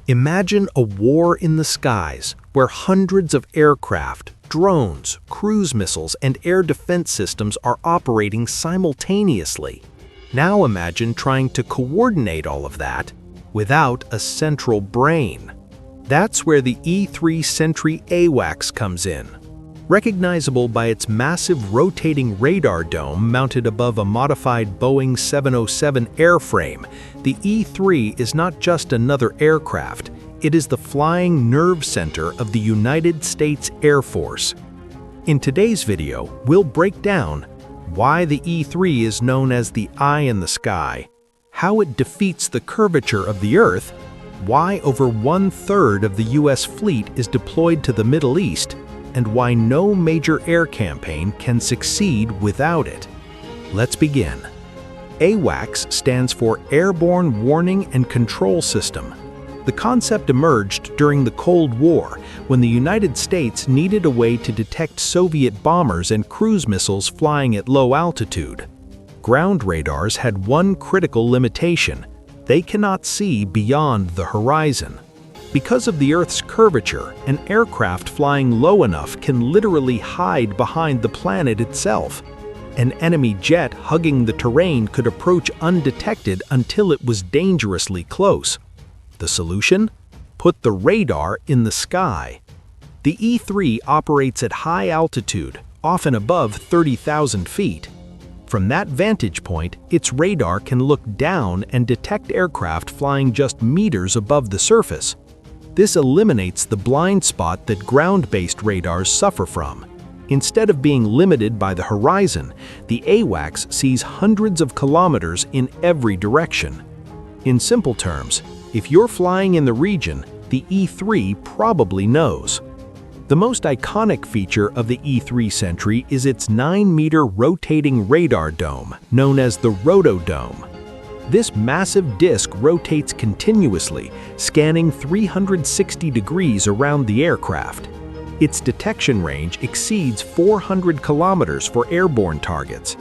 Imagine a war in the skies where hundreds of aircraft, drones, cruise missiles, and air defense systems are operating simultaneously. Now imagine trying to coordinate all of that without a central brain. That's where the E-3 Sentry AWACS comes in. Recognizable by its massive rotating radar dome mounted above a modified Boeing 707 airframe, the E-3 is not just another aircraft, it is the flying nerve center of the United States Air Force. In today's video, we'll break down why the E-3 is known as the eye in the sky, how it defeats the curvature of the Earth, why over 1/3 of the U.S. fleet is deployed to the Middle East, and why no major air campaign can succeed without it. Let's begin. AWACS stands for Airborne Warning and Control System. The concept emerged during the Cold War, when the United States needed a way to detect Soviet bombers and cruise missiles flying at low altitude. Ground radars had one critical limitation: they cannot see beyond the horizon. Because of the Earth's curvature, an aircraft flying low enough can literally hide behind the planet itself. An enemy jet hugging the terrain could approach undetected until it was dangerously close. The solution? Put the radar in the sky. The E-3 operates at high altitude, often above 30,000 feet. From that vantage point, its radar can look down and detect aircraft flying just meters above the surface. This eliminates the blind spot that ground-based radars suffer from. Instead of being limited by the horizon, the AWACS sees hundreds of kilometers in every direction. In simple terms, if you're flying in the region, the E-3 probably knows. The most iconic feature of the E-3 Sentry is its 9-meter rotating radar dome, known as the rotodome. This massive disc rotates continuously, scanning 360 degrees around the aircraft. Its detection range exceeds 400 kilometers for airborne targets.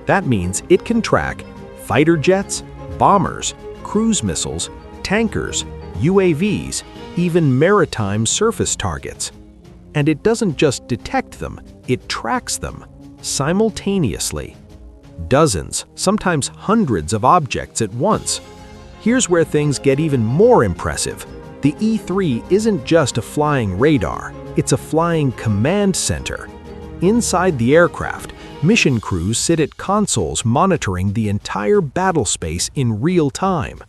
That means it can track fighter jets, bombers, cruise missiles, tankers, UAVs, even maritime surface targets. And it doesn't just detect them, it tracks them simultaneously. Dozens, sometimes hundreds of objects at once. Here's where things get even more impressive. The E-3 isn't just a flying radar, it's a flying command center. Inside the aircraft, mission crews sit at consoles monitoring the entire battle space in real time.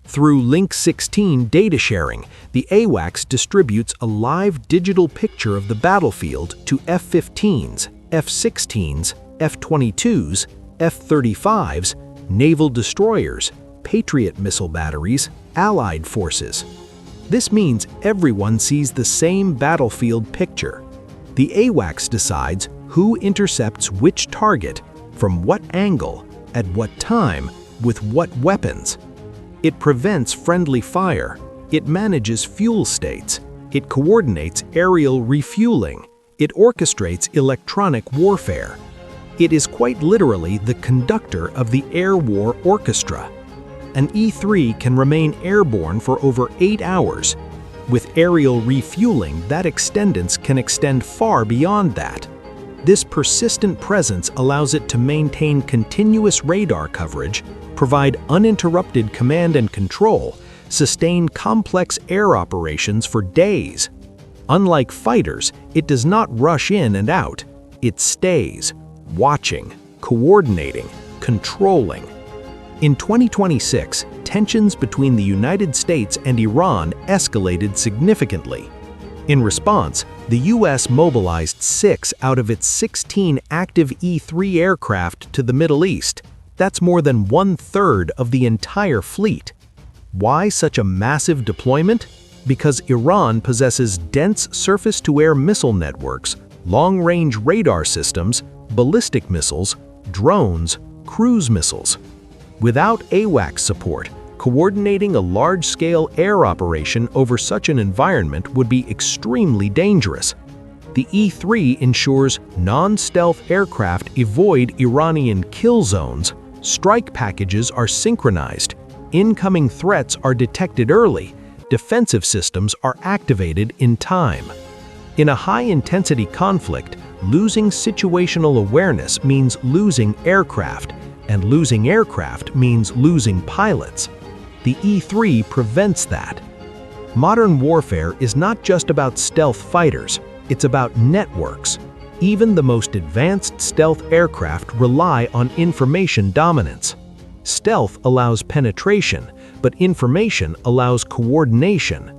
Through Link 16 data sharing, the AWACS distributes a live digital picture of the battlefield to F-15s, F-16s, F-22s, F-35s, naval destroyers, Patriot missile batteries, Allied forces. This means everyone sees the same battlefield picture. The AWACS decides who intercepts which target, from what angle, at what time, with what weapons. It prevents friendly fire, it manages fuel states, it coordinates aerial refueling, it orchestrates electronic warfare. It is quite literally the conductor of the air war orchestra. An E-3 can remain airborne for over 8 hours. With aerial refueling, that extendance can extend far beyond that. This persistent presence allows it to maintain continuous radar coverage, provide uninterrupted command and control, sustain complex air operations for days. Unlike fighters, it does not rush in and out. It stays, watching, coordinating, controlling. In 2026, tensions between the United States and Iran escalated significantly. In response, the U.S. mobilized 6 out of its 16 active E-3 aircraft to the Middle East. That's more than 1/3 of the entire fleet. Why such a massive deployment? Because Iran possesses dense surface-to-air missile networks, long-range radar systems, ballistic missiles, drones, cruise missiles. Without AWACS support, coordinating a large-scale air operation over such an environment would be extremely dangerous. The E-3 ensures non-stealth aircraft avoid Iranian kill zones, strike packages are synchronized, incoming threats are detected early, defensive systems are activated in time. In a high-intensity conflict, losing situational awareness means losing aircraft, and losing aircraft means losing pilots. The E-3 prevents that. Modern warfare is not just about stealth fighters, it's about networks. Even the most advanced stealth aircraft rely on information dominance. Stealth allows penetration, but information allows coordination.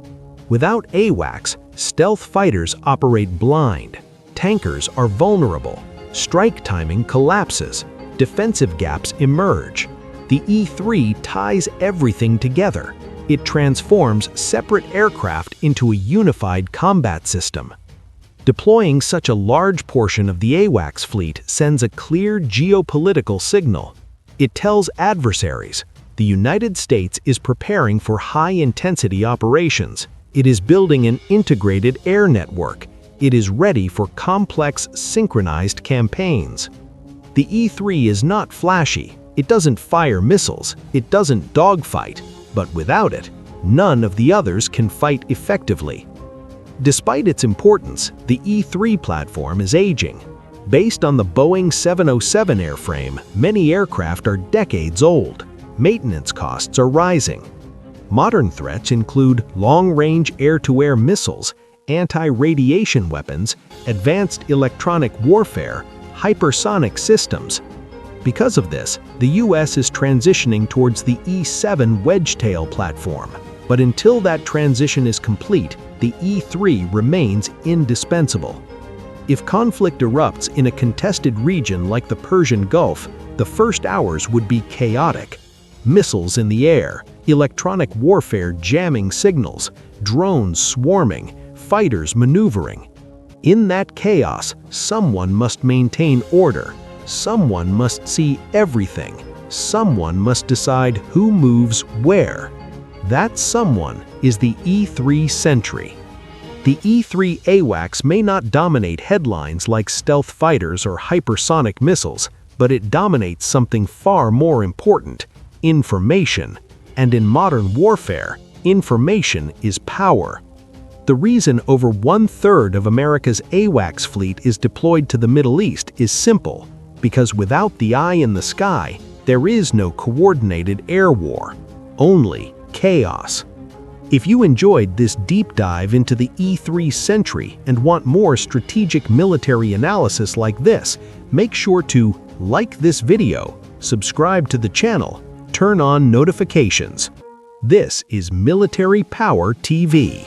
Without AWACS, stealth fighters operate blind. Tankers are vulnerable. Strike timing collapses. Defensive gaps emerge. The E-3 ties everything together. It transforms separate aircraft into a unified combat system. Deploying such a large portion of the AWACS fleet sends a clear geopolitical signal. It tells adversaries, the United States is preparing for high-intensity operations. It is building an integrated air network. It is ready for complex, synchronized campaigns. The E-3 is not flashy. It doesn't fire missiles. It doesn't dogfight. But without it, none of the others can fight effectively. Despite its importance, the E-3 platform is aging. Based on the Boeing 707 airframe, many aircraft are decades old. Maintenance costs are rising. Modern threats include long-range air-to-air missiles, anti-radiation weapons, advanced electronic warfare, hypersonic systems. Because of this, the U.S. is transitioning towards the E-7 wedge-tail platform. But until that transition is complete, the E-3 remains indispensable. If conflict erupts in a contested region like the Persian Gulf, the first hours would be chaotic. Missiles in the air, electronic warfare jamming signals, drones swarming, fighters maneuvering. In that chaos, someone must maintain order. Someone must see everything. Someone must decide who moves where. That someone is the E-3 Sentry. The E-3 AWACS may not dominate headlines like stealth fighters or hypersonic missiles, but it dominates something far more important: information. And in modern warfare, information is power. The reason over 1/3 of America's AWACS fleet is deployed to the Middle East is simple, because without the eye in the sky, there is no coordinated air war, only chaos. If you enjoyed this deep dive into the E-3 Sentry and want more strategic military analysis like this, make sure to like this video, subscribe to the channel, turn on notifications. This is Military Power TV.